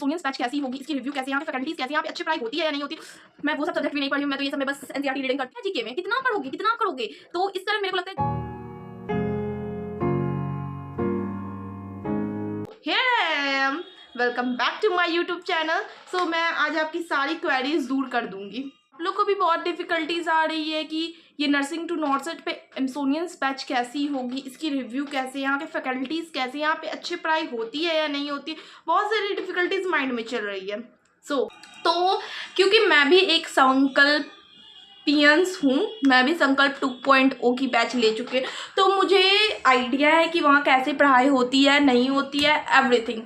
एमसोनियंस batch कैसी होगी, इसकी रिव्यू कैसे, यहाँ पे फैकल्टीज कैसे, यहाँ पे अच्छी पढ़ाई होती है या नहीं होती। मैं वो सब सब्जेक्ट भी नहीं पढ़ी हूँ, मैं तो ये सब में बस एनसीईआरटी रीडिंग करती है। जीके में कितना पढ़ोगे, कितना करोगे, तो इस तरह मेरे को लगता है। Welcome back to my YouTube channel. So मैं आज आपकी सारी क्वेरीज दूर कर दूंगी। आप लोग को भी बहुत डिफिकल्टीज आ रही है कि ये नर्सिंग टू नॉर्सेट पे एमसोनियंस बैच कैसी होगी, इसकी रिव्यू कैसे, यहाँ के फैकल्टीज कैसे, यहाँ पे अच्छी पढ़ाई होती है या नहीं होती, बहुत सारी डिफिकल्टीज माइंड में चल रही है। तो क्योंकि मैं भी एक संकल्प पियंस हूँ, मैं भी संकल्प 2.0 की बैच ले चुके, तो मुझे आइडिया है कि वहाँ कैसे पढ़ाई होती है नहीं होती है, एवरीथिंग।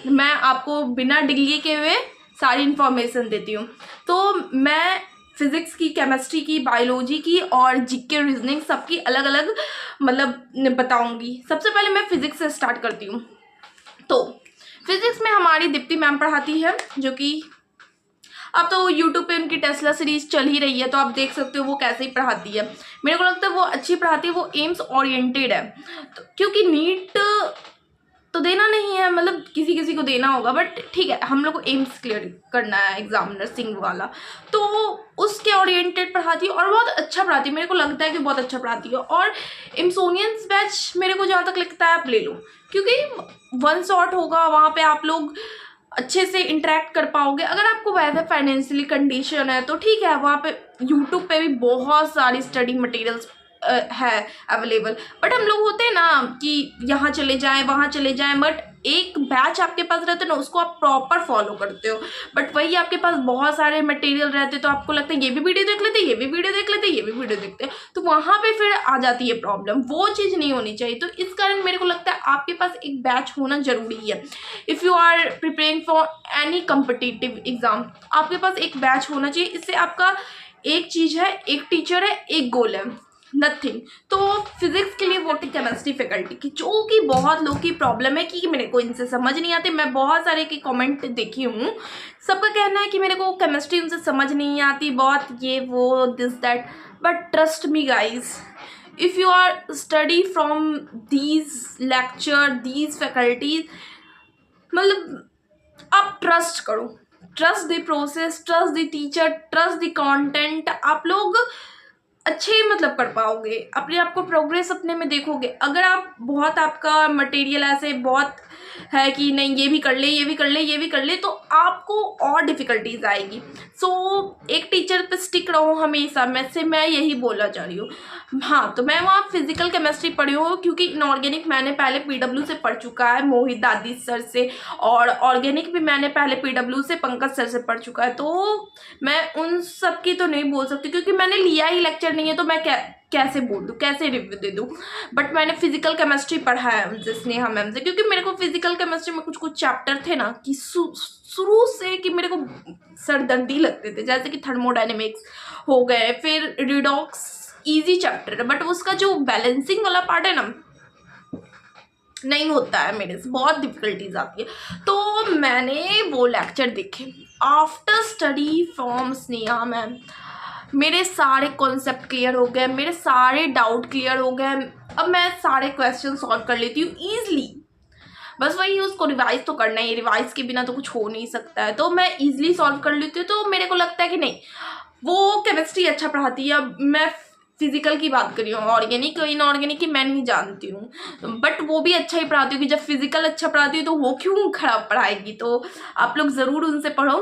मैं आपको बिना डिग्री के हुए सारी इन्फॉर्मेशन देती हूँ। तो मैं फिज़िक्स की, केमिस्ट्री की, बायोलॉजी की और जीके रीजनिंग सबकी अलग अलग मतलब बताऊँगी। सबसे पहले मैं फिज़िक्स से स्टार्ट करती हूँ। तो फिज़िक्स में हमारी दीप्ति मैम पढ़ाती है, जो कि अब तो यूट्यूब पे उनकी टेस्ला सीरीज चल ही रही है, तो आप देख सकते हो वो कैसे ही पढ़ाती है। मेरे को लगता है वो अच्छी पढ़ाती है, वो एम्स ओरिएंटेड है। तो क्योंकि नीट तो देना नहीं है, मतलब किसी किसी को देना होगा, बट ठीक है, हम लोग को एम्स क्लियर करना है एग्जाम नर्सिंग वाला, तो उसके ओरिएंटेड पढ़ाती है और बहुत अच्छा पढ़ाती है। मेरे को लगता है कि बहुत अच्छा पढ़ाती है। और एमसोनियंस बैच मेरे को जहाँ तक लगता है आप ले लो, क्योंकि वन शॉट होगा, वहाँ पे आप लोग अच्छे से इंटरेक्ट कर पाओगे। अगर आपको वैसे फाइनेंशियली कंडीशन है तो ठीक है, वहाँ पे यूट्यूब पे भी बहुत सारी स्टडी मटेरियल्स है अवेलेबल। बट हम लोग होते हैं ना कि यहाँ चले जाएं वहाँ चले जाएं, बट एक बैच आपके पास रहते ना, उसको आप प्रॉपर फॉलो करते हो। बट वही आपके पास बहुत सारे मटेरियल रहते तो आपको लगता है ये भी वीडियो देख लेते, ये भी वीडियो देख लेते, ये भी वीडियो देखते, तो वहाँ पे फिर आ जाती है प्रॉब्लम। वो चीज़ नहीं होनी चाहिए। तो इस कारण मेरे को लगता है आपके पास एक बैच होना जरूरी है। If you are preparing for any competitive exam, आपके पास एक बैच होना चाहिए। इससे आपका एक चीज़ है, एक टीचर है, एक गोल है, नथिंग। तो फिजिक्स के लिए वोटी केमिस्ट्री फैकल्टी की, जो कि बहुत लोग की प्रॉब्लम है कि मेरे को इनसे समझ नहीं आते। मैं बहुत सारे की कमेंट देखी हूँ, सबका कहना है कि मेरे को केमिस्ट्री उनसे समझ नहीं आती, बहुत ये वो this that. But trust me guys, if you are study from these lecture, these faculties, मतलब आप ट्रस्ट करो, trust the process, trust the teacher, trust the content. आप लोग अच्छे मतलब कर पाओगे, अपने आप को प्रोग्रेस अपने में देखोगे। अगर आप बहुत आपका मटेरियल ऐसे बहुत है कि नहीं ये भी कर ले, ये भी कर ले, ये भी कर ले, तो आपको और डिफ़िकल्टीज आएगी। एक टीचर पे स्टिक रहो हमेशा, मैं यही बोलना चाह रही हूँ। हाँ, तो मैं वहाँ फिजिकल केमिस्ट्री पढ़ी हूँ, क्योंकि इनऑर्गेनिक मैंने पहले पीडब्ल्यू से पढ़ चुका है, मोहित दादी सर से, और ऑर्गेनिक भी मैंने पहले पीडब्ल्यू से पंकज सर से पढ़ चुका है। तो मैं उन सब की तो नहीं बोल सकती, क्योंकि मैंने लिया ही लेक्चर नहीं है, तो मैं कैसे बोल दूँ, कैसे रिव्यू दे दूँ। बट मैंने फिजिकल केमिस्ट्री पढ़ा है उनसे, स्नेहा मैम से, क्योंकि मेरे को फिजिकल केमिस्ट्री में कुछ कुछ चैप्टर थे ना कि शुरू से कि मेरे को सरदर्दी लगते थे, जैसे कि थर्मोडायनेमिक्स हो गए, फिर रिडॉक्स इजी चैप्टर है, बट उसका जो बैलेंसिंग वाला पार्ट है ना, नहीं होता है मेरे से, बहुत डिफिकल्टीज आती है। तो मैंने वो लेक्चर देखे, after study from Sneha ma'am मेरे सारे कॉन्सेप्ट क्लियर हो गए, मेरे सारे डाउट क्लियर हो गए। अब मैं सारे क्वेश्चन सॉल्व कर लेती हूँ ईजिली। बस वही, उसको रिवाइज तो करना ही, रिवाइज के बिना तो कुछ हो नहीं सकता है। तो मैं ईजिली सॉल्व कर लेती हूँ। तो मेरे को लगता है कि नहीं, वो केमिस्ट्री अच्छा पढ़ाती है। अब मैं फिजिकल की बात करी हूँ, ऑर्गेनिक इनऑर्गेनिक की मैं नहीं जानती हूँ, बट वो भी अच्छा ही पढ़ाती हूँ। कि जब फिजिकल अच्छा पढ़ाती हूँ तो वो क्यों खराब पढ़ाएगी। तो आप लोग ज़रूर उनसे पढ़ो।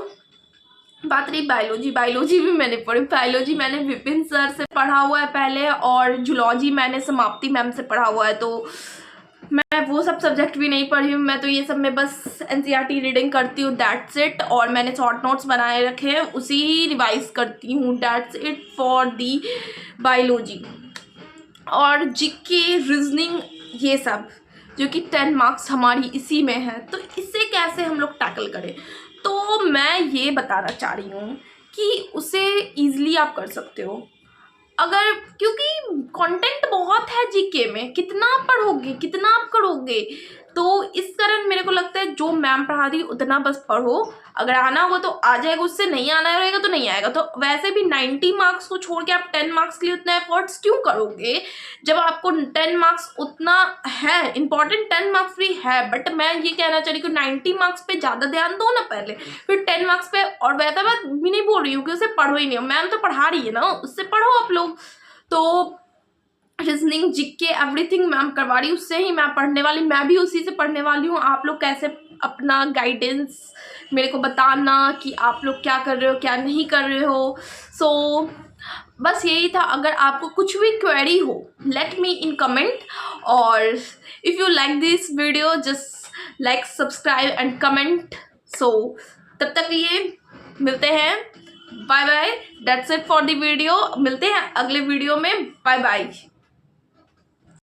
बात रही बायोलॉजी भी मैंने पढ़ी। बायोलॉजी मैंने विपिन सर से पढ़ा हुआ है पहले, और जूलॉजी मैंने समाप्ति मैम से पढ़ा हुआ है। तो मैं वो सब सब्जेक्ट भी नहीं पढ़ी हूँ, मैं तो ये सब में बस एनसीईआरटी रीडिंग करती हूँ, दैट्स इट। और मैंने शॉर्ट नोट्स बनाए रखे हैं, उसी ही रिवाइज करती हूँ, that's it for the biology. और जीके रीजनिंग ये सब जो कि 10 मार्क्स हमारी इसी में है, तो इससे कैसे हम लोग टैकल करें। तो मैं ये बताना चाह रही हूँ कि उसे ईजिली आप कर सकते हो, अगर, क्योंकि कंटेंट बहुत है जीके में, कितना आप पढ़ोगे, कितना आप करोगे। तो तो इस कारण मेरे को लगता है जो मैम पढ़ा रही उतना बस पढ़ो, अगर आना होगा तो आ जाएगा, उससे नहीं आना रहेगा तो नहीं आएगा। तो वैसे भी 90 मार्क्स को छोड़ के आप 10 मार्क्स के लिए उतना एफर्ट्स क्यों करोगे, जब आपको 10 मार्क्स उतना है इम्पॉर्टेंट, 10 मार्क्स भी है, बट मैं ये कहना चाह रही हूँ कि 90 मार्क्स पे ज़्यादा ध्यान दो ना पहले, फिर 10 मार्क्स पे। और वैसा बात भी नहीं बोल रही हूँ कि उसे पढ़ो ही नहीं, मैम तो पढ़ा रही है ना, उससे पढ़ो आप लोग। तो रीजनिंग, जीके, एवरीथिंग मैम करवा रही, उससे ही मैं पढ़ने वाली, मैं भी उसी से पढ़ने वाली हूँ। आप लोग कैसे अपना गाइडेंस मेरे को बताना कि आप लोग क्या कर रहे हो क्या नहीं कर रहे हो। सो बस यही था। अगर आपको कुछ भी क्वेरी हो लेट मी इन कमेंट, और if you like this video just like, subscribe and comment. So तब तक ये मिलते हैं, bye bye, that's it for the video, मिलते हैं अगले वीडियो में, बाय बाय।